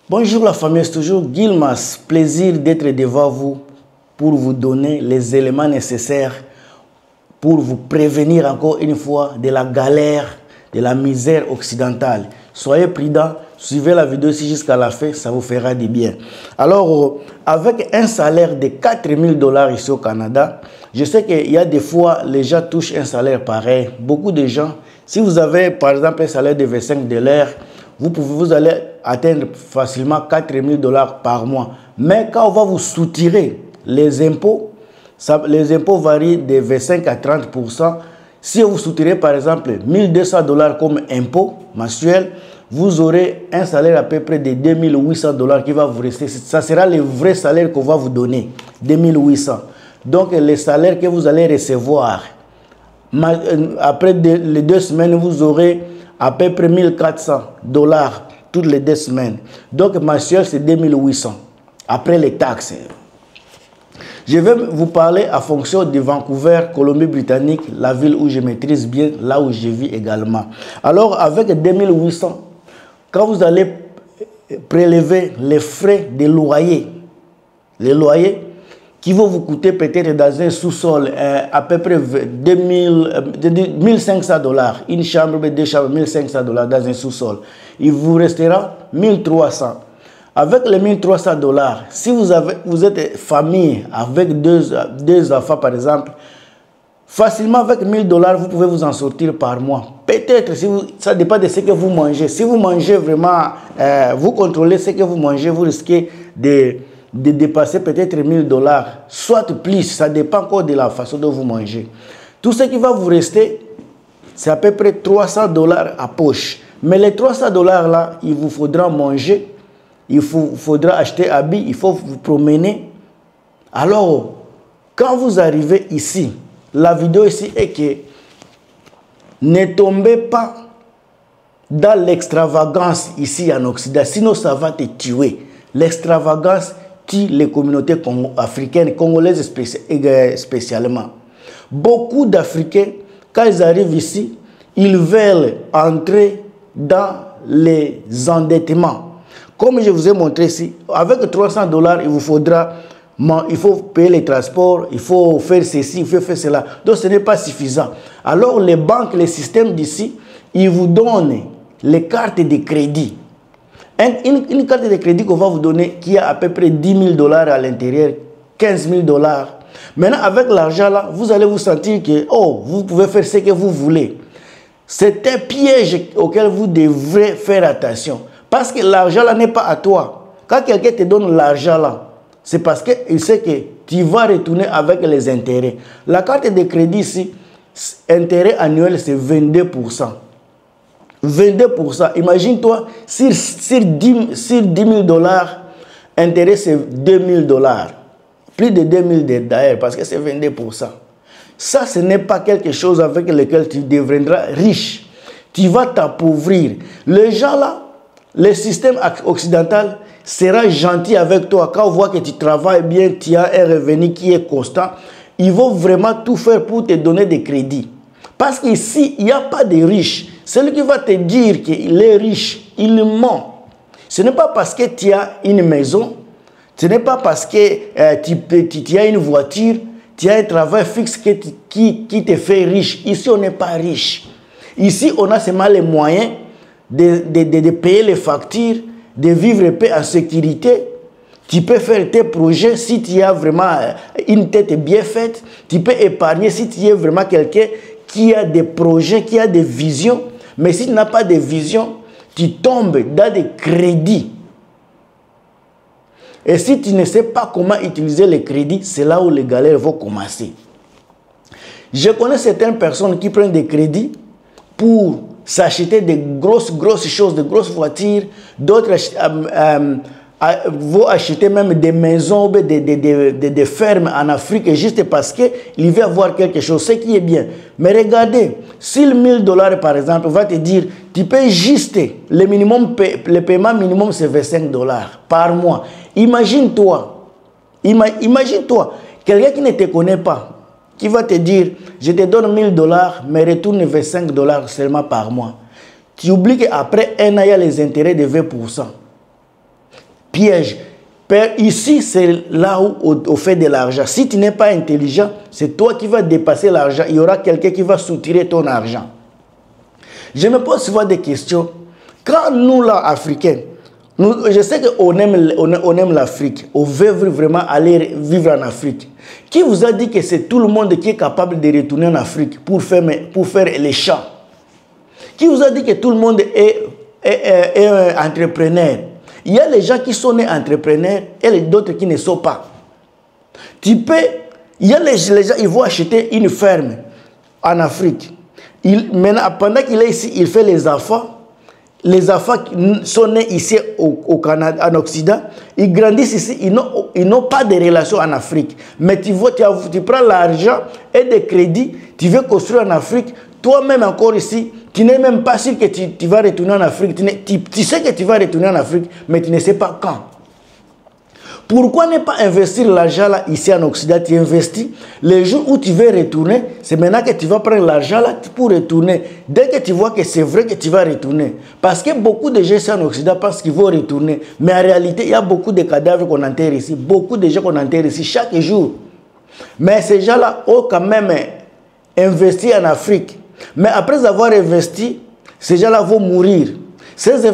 Bonjour la famille, c'est toujours Gilmas. Plaisir d'être devant vous pour vous donner les éléments nécessaires pour vous prévenir encore une fois de la galère, de la misère occidentale. Soyez prudents, suivez la vidéo ici jusqu'à la fin, ça vous fera du bien. Alors, avec un salaire de 4 000 $ ici au Canada, je sais qu'il y a des fois, les gens touchent un salaire pareil. Beaucoup de gens, si vous avez par exemple un salaire de 25 $, vous allez atteindre facilement 4 000 $ par mois. Mais quand on va vous soutirer les impôts, les impôts varient de 25 à 30%. Si vous soutirez par exemple 1 200 $ comme impôt mensuel, vous aurez un salaire à peu près de 2 800 $ qui va vous rester. Ça sera le vrai salaire qu'on va vous donner, 2 800. Donc les salaires que vous allez recevoir, après les 2 semaines, vous aurez à peu près 1 400 $ toutes les 2 semaines. Donc mensuel, c'est 2 800 après les taxes. Je vais vous parler à fonction de Vancouver, Colombie-Britannique, la ville où je maîtrise bien, là où je vis également. Alors, avec 2800, quand vous allez prélever les frais de loyer, les loyers qui vont vous coûter peut-être dans un sous-sol à peu près 1 500 $, une chambre, 2 chambres, 1 500 $ dans un sous-sol, il vous restera 1 300. Avec les 1 300 $, si vous êtes famille avec deux enfants par exemple, facilement avec 1 000 $, vous pouvez vous en sortir par mois. Peut-être, ça dépend de ce que vous mangez. Si vous mangez vraiment, vous contrôlez ce que vous mangez, vous risquez de dépasser peut-être 1 000 $, soit plus, ça dépend encore de la façon dont vous mangez. Tout ce qui va vous rester, c'est à peu près 300 $ à poche. Mais les 300 $ là, il vous faudra manger. Il faudra acheter habits, il faut vous promener. Alors, quand vous arrivez ici, la vidéo ici est que ne tombez pas dans l'extravagance ici en Occident, sinon ça va te tuer. L'extravagance tue les communautés africaines, congolaises spécialement. Beaucoup d'Africains, quand ils arrivent ici, ils veulent entrer dans les endettements. Comme je vous ai montré ici, avec 300 $, il faut payer les transports, il faut faire ceci, il faut faire cela. Donc ce n'est pas suffisant. Alors les banques, les systèmes d'ici, ils vous donnent les cartes de crédit. Une carte de crédit qu'on va vous donner qui a à peu près 10 000 $ à l'intérieur, 15 000 $. Maintenant, avec l'argent là, vous allez vous sentir que vous pouvez faire ce que vous voulez. C'est un piège auquel vous devrez faire attention. Parce que l'argent là n'est pas à toi. Quand quelqu'un te donne l'argent là, c'est parce qu'il sait que tu vas retourner avec les intérêts. La carte de crédit ici, intérêt annuel c'est 22%. 22%. Imagine-toi, sur 10 000 $, intérêt c'est 2 000 $. Plus de 2 000 d'ailleurs, parce que c'est 22%. Ça, ce n'est pas quelque chose avec lequel tu deviendras riche. Tu vas t'appauvrir. Les gens là, le système occidental sera gentil avec toi. Quand on voit que tu travailles bien, tu as un revenu qui est constant, ils vont vraiment tout faire pour te donner des crédits. Parce qu'ici, il n'y a pas de riches. Celui qui va te dire qu'il est riche, il ment. Ce n'est pas parce que tu as une maison, ce n'est pas parce que tu as une voiture, tu as un travail fixe qui te fait riche. Ici, on n'est pas riche. Ici, on a seulement les moyens de payer les factures, de vivre en sécurité. Tu peux faire tes projets si tu as vraiment une tête bien faite. Tu peux épargner si tu es vraiment quelqu'un qui a des projets, qui a des visions. Mais si tu n'as pas de vision, tu tombes dans des crédits. Et si tu ne sais pas comment utiliser les crédits, c'est là où les galères vont commencer. Je connais certaines personnes qui prennent des crédits pour s'acheter de grosses choses, de grosses voitures. D'autres vont acheter même des maisons, des fermes en Afrique juste parce qu'il veut avoir quelque chose, ce qui est bien. Mais regardez, si le 1 000 $ par exemple va te dire, tu payes juste le paiement minimum c'est 25 $ par mois. Imagine-toi, quelqu'un qui ne te connaît pas, qui va te dire, je te donne 1 000 $, mais retourne 25 $ seulement par mois. Tu oublies qu'après un an, il y a les intérêts de 20%. piège. Ici, c'est là où on fait de l'argent. Si tu n'es pas intelligent, c'est toi qui vas dépasser l'argent. Il y aura quelqu'un qui va soutirer ton argent. Je me pose souvent des questions. Quand nous, là, Africains, je sais qu'on aime l'Afrique. On veut vraiment aller vivre en Afrique. Qui vous a dit que c'est tout le monde qui est capable de retourner en Afrique pour faire les champs? Qui vous a dit que tout le monde est un entrepreneur? Il y a les gens qui sont nés entrepreneurs et d'autres qui ne sont pas. Il y a les gens, ils vont acheter une ferme en Afrique. Maintenant, pendant qu'il est ici, il fait les enfants. Les enfants sont nés ici au Canada, en Occident. Ils grandissent ici, ils n'ont pas de relation en Afrique. Mais tu prends l'argent et des crédits, tu veux construire en Afrique. Toi-même encore ici, tu n'es même pas sûr que tu vas retourner en Afrique. Tu sais que tu vas retourner en Afrique, mais tu ne sais pas quand. Pourquoi ne pas investir l'argent là ici en Occident? Tu investis, les jours où tu veux retourner, c'est maintenant que tu vas prendre l'argent là pour retourner. Dès que tu vois que c'est vrai que tu vas retourner. Parce que beaucoup de gens ici en Occident pensent qu'ils vont retourner. Mais en réalité, il y a beaucoup de cadavres qu'on enterre ici. Beaucoup de gens qu'on enterre ici chaque jour. Mais ces gens-là ont quand même investi en Afrique. Mais après avoir investi, ces gens-là vont mourir. Ces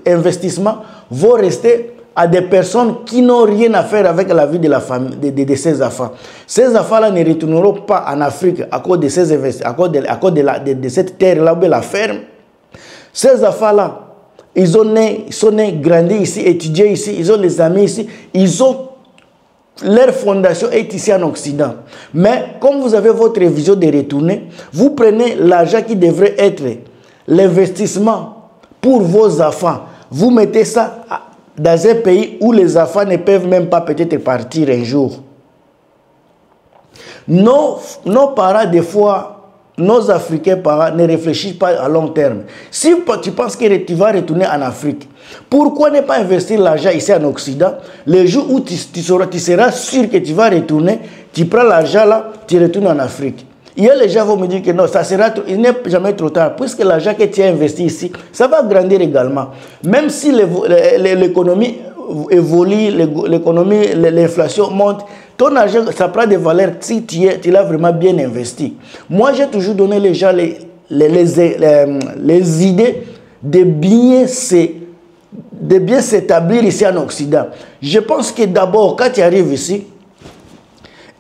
investissements vont rester à des personnes qui n'ont rien à faire avec la vie de la famille, de ces enfants. Ces enfants-là ne retourneront pas en Afrique à cause de ces investissements, à cause de cette terre-là où est la ferme. Ces enfants-là, ils sont nés, grandis ici, étudiés ici, ils ont les amis ici, leur fondation est ici en Occident. Mais comme vous avez votre vision de retourner, vous prenez l'argent qui devrait être l'investissement pour vos enfants. Vous mettez ça dans un pays où les enfants ne peuvent même pas peut-être partir un jour. Nos parents, des fois, nos Africains parents ne réfléchissent pas à long terme. Si tu penses que tu vas retourner en Afrique, pourquoi ne pas investir l'argent ici en Occident? Le jour où tu seras sûr que tu vas retourner, tu prends l'argent là, tu retournes en Afrique. Il y a les gens qui vont me dire que non, il n'est jamais trop tard, puisque l'argent que tu as investi ici, ça va grandir également. Même si l'économie évolue, l'inflation monte, ton argent, ça prend des valeurs si tu l'as vraiment bien investi. Moi, j'ai toujours donné les gens les idées de bien s'établir ici en Occident. Je pense que d'abord, quand tu arrives ici,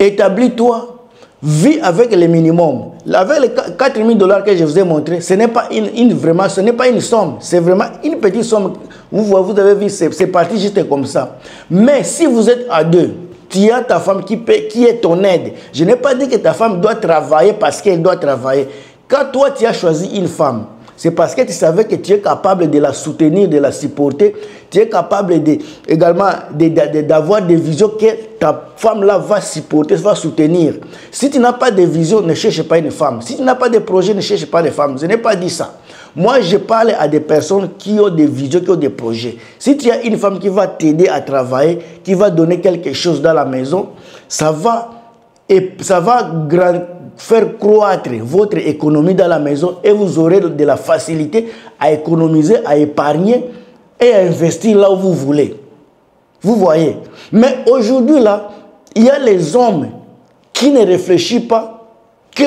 établis-toi. Vis avec le minimum. Avec les 4 000 $ que je vous ai montré, ce n'est pas ce n'est pas une somme, c'est vraiment une petite somme. Vous avez vu, c'est parti juste comme ça. Mais si vous êtes à deux, tu as ta femme qui est ton aide. Je n'ai pas dit que ta femme doit travailler parce qu'elle doit travailler. Quand toi, tu as choisi une femme, c'est parce que tu savais que tu es capable de la soutenir, de la supporter. Tu es capable également d'avoir des visions que ta femme-là va supporter, va soutenir. Si tu n'as pas de vision, ne cherche pas une femme. Si tu n'as pas de projet, ne cherche pas les femmes. Je n'ai pas dit ça. Moi, je parle à des personnes qui ont des visions, qui ont des projets. Si tu as une femme qui va t'aider à travailler, qui va donner quelque chose dans la maison, ça va faire croître votre économie dans la maison et vous aurez de la facilité à économiser, à épargner et à investir là où vous voulez. Vous voyez. Mais aujourd'hui, là, il y a les hommes qui ne réfléchissent pas que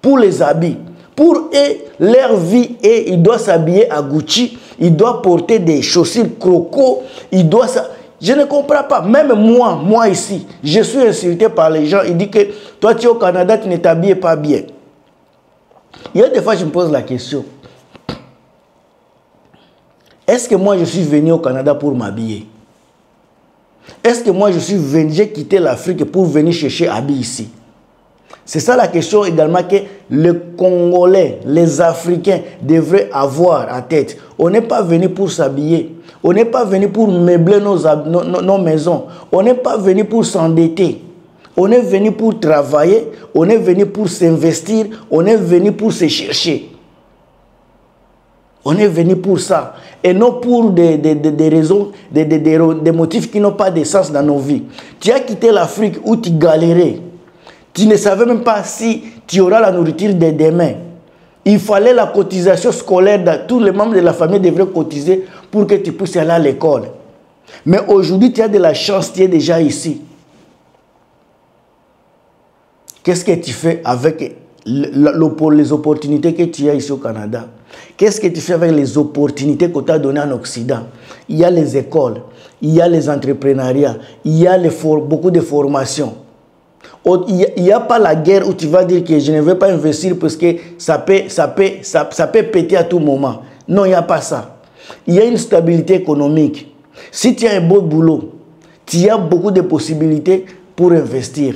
pour les habits. Pour eux, leur vie est, ils doivent s'habiller à Gucci, ils doivent porter des chaussures Croco, ils doivent... Je ne comprends pas. Même moi ici, je suis insulté par les gens. Ils disent que toi, tu es au Canada, tu ne t'habilles pas bien. Il y a des fois, je me pose la question. Est-ce que moi, je suis venu au Canada pour m'habiller? Est-ce que moi, j'ai quitté l'Afrique pour venir chercher habits ici? C'est ça la question également que les Congolais, les Africains devraient avoir en tête. On n'est pas venu pour s'habiller. On n'est pas venu pour meubler nos maisons. On n'est pas venu pour s'endetter. On est venu pour travailler. On est venu pour s'investir. On est venu pour se chercher. On est venu pour ça. Et non pour des raisons, des motifs qui n'ont pas de sens dans nos vies. Tu as quitté l'Afrique où tu galérais. Tu ne savais même pas si tu auras la nourriture de demain. Il fallait la cotisation scolaire. Tous les membres de la famille devraient cotiser pour que tu puisses aller à l'école. Mais aujourd'hui, tu as de la chance, tu es déjà ici. Qu'est-ce que tu fais avec les opportunités que tu as ici au Canada? Qu'est-ce que tu fais avec les opportunités qu'on t'a données en Occident? Il y a les écoles, il y a les entrepreneuriats, il y a beaucoup de formations. Il n'y a pas la guerre où tu vas dire que je ne vais pas investir parce que ça peut péter à tout moment. Non, il n'y a pas ça. Il y a une stabilité économique. Si tu as un beau boulot, tu as beaucoup de possibilités pour investir.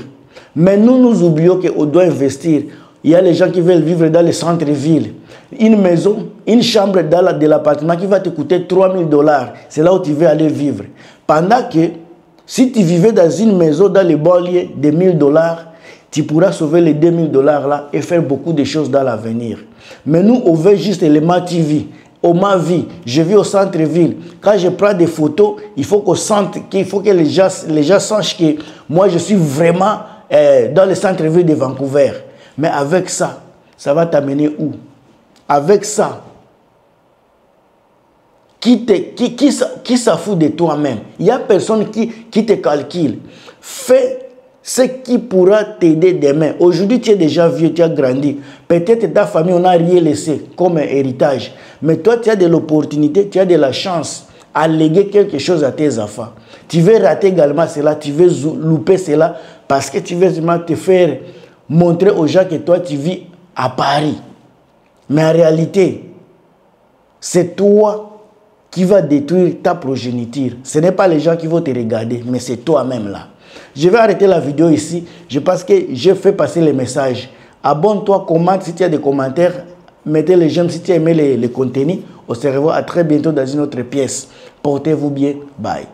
Mais nous oublions qu'on doit investir. Il y a les gens qui veulent vivre dans les centres-villes. Une maison, une chambre de l'appartement qui va te coûter 3 000 $. C'est là où tu veux aller vivre. Pendant que si tu vivais dans une maison dans les banlieues de 1 000 $, tu pourras sauver les 2 000 $ là et faire beaucoup de choses dans l'avenir. Mais nous, on veut juste les TV. On m'a vu, je vis au centre-ville. Quand je prends des photos, il faut que les gens sachent que moi, je suis vraiment dans le centre-ville de Vancouver. Mais avec ça, ça va t'amener où? Avec ça, qui s'en fout de toi-même? Il n'y a personne qui te calcule. Fais ce qui pourra t'aider demain. Aujourd'hui, tu es déjà vieux, tu as grandi. Peut-être ta famille, on n'a rien laissé comme héritage. Mais toi, tu as de l'opportunité, tu as de la chance à léguer quelque chose à tes enfants. Tu veux rater également cela, tu veux louper cela parce que tu veux te faire montrer aux gens que toi, tu vis à Paris. Mais en réalité, c'est toi qui vas détruire ta progéniture. Ce n'est pas les gens qui vont te regarder, mais c'est toi-même là. Je vais arrêter la vidéo ici. Je pense que je fais passer les messages. Abonne-toi, commente si tu as des commentaires. Mettez les j'aime si tu as aimé les contenus. On se revoit à très bientôt dans une autre pièce. Portez-vous bien. Bye.